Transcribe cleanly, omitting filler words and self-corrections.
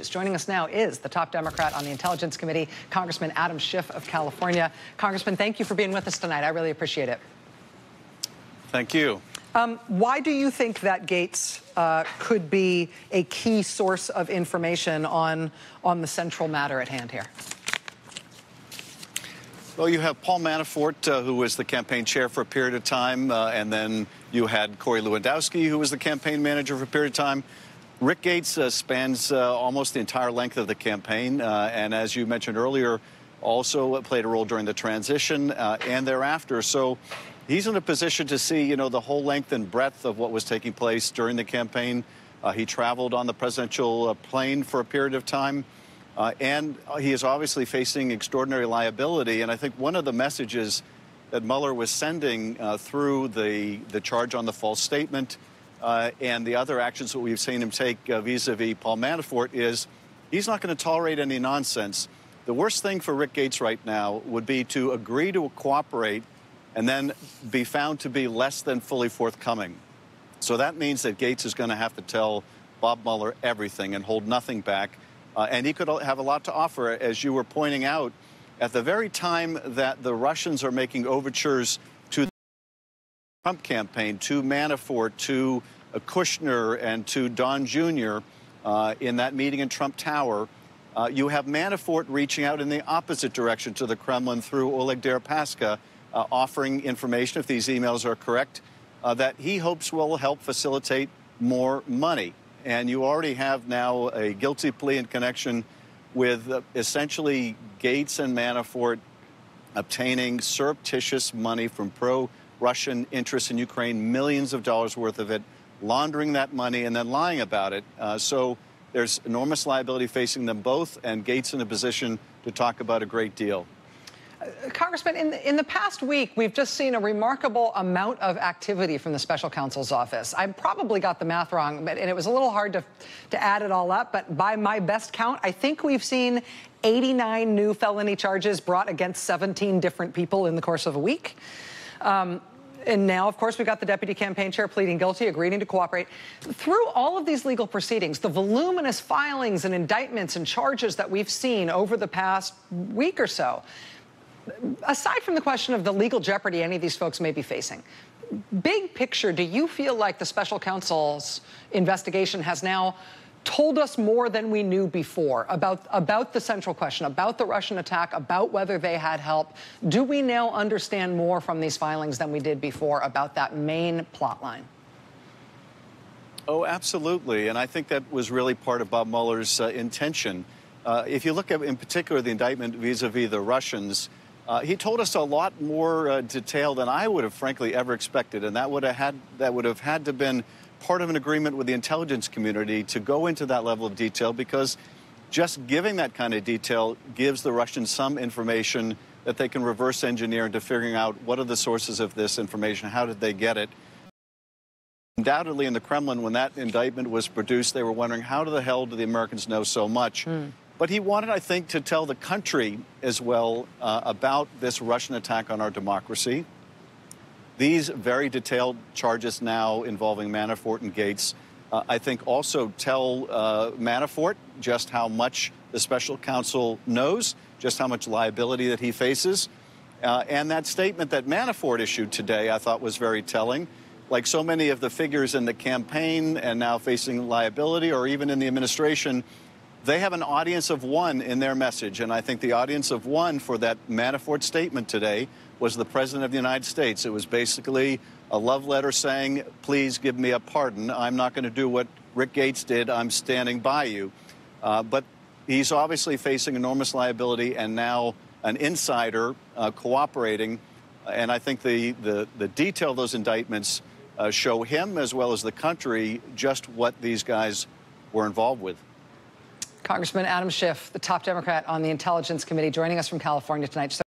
News. Joining us now is the top Democrat on the Intelligence Committee, Congressman Adam Schiff of California. Congressman, thank you for being with us tonight. I really appreciate it. Thank you. Why do you think that Gates could be a key source of information on the central matter at hand here? Well, you have Paul Manafort, who was the campaign chair for a period of time, and then you had Corey Lewandowski, who was the campaign manager for a period of time. Rick Gates spans almost the entire length of the campaign, and as you mentioned earlier, also played a role during the transition and thereafter. So he's in a position to see, the whole length and breadth of what was taking place during the campaign. He traveled on the presidential plane for a period of time. And he is obviously facing extraordinary liability. And I think one of the messages that Mueller was sending through the charge on the false statement and the other actions that we've seen him take vis-a-vis Paul Manafort is he's not going to tolerate any nonsense. The worst thing for Rick Gates right now would be to agree to cooperate and then be found to be less than fully forthcoming. So that means that Gates is going to have to tell Bob Mueller everything and hold nothing back. And he could have a lot to offer, as you were pointing out, at the very time that the Russians are making overtures to the Trump campaign, to Manafort, to Kushner, and to Don Jr. In that meeting in Trump Tower. You have Manafort reaching out in the opposite direction to the Kremlin through Oleg Deripaska, offering information, if these emails are correct, that he hopes will help facilitate more money. And you already have now a guilty plea in connection with essentially Gates and Manafort obtaining surreptitious money from pro-Russian interests in Ukraine, millions of dollars worth of it, laundering that money and then lying about it. So there's enormous liability facing them both, and Gates in a position to talk about a great deal. Congressman, in the past week, we've just seen a remarkable amount of activity from the special counsel's office. I probably got the math wrong, and it was a little hard to add it all up, but by my best count, I think we've seen 89 new felony charges brought against 17 different people in the course of a week. And now, of course, we've got the deputy campaign chair pleading guilty, agreeing to cooperate. Through all of these legal proceedings, the voluminous filings and indictments and charges that we've seen over the past week or so, aside from the question of the legal jeopardy any of these folks may be facing, big picture, do you feel like the special counsel's investigation has now told us more than we knew before about the central question, about the Russian attack, about whether they had help? Do we now understand more from these filings than we did before about that main plot line? Oh, absolutely. And I think that was really part of Bob Mueller's intention. If you look at, in particular, the indictment vis-a-vis the Russians, he told us a lot more detail than I would have, frankly, ever expected, and that would have had to been part of an agreement with the intelligence community to go into that level of detail, because just giving that kind of detail gives the Russians some information that they can reverse engineer into figuring out what are the sources of this information, how did they get it. Undoubtedly, in the Kremlin, when that indictment was produced, they were wondering, how the hell do the Americans know so much? But he wanted, I think, to tell the country as well about this Russian attack on our democracy. These very detailed charges now involving Manafort and Gates, I think, also tell Manafort just how much the special counsel knows, just how much liability that he faces. And that statement that Manafort issued today, I thought, was very telling. Like so many of the figures in the campaign and now facing liability, or even in the administration, they have an audience of one in their message. And I think the audience of one for that Manafort statement today was the President of the United States. It was basically a love letter saying, please give me a pardon. I'm not going to do what Rick Gates did. I'm standing by you. But he's obviously facing enormous liability, and now an insider cooperating. And I think the detail of those indictments show him, as well as the country, just what these guys were involved with. Congressman Adam Schiff, the top Democrat on the Intelligence Committee, joining us from California tonight.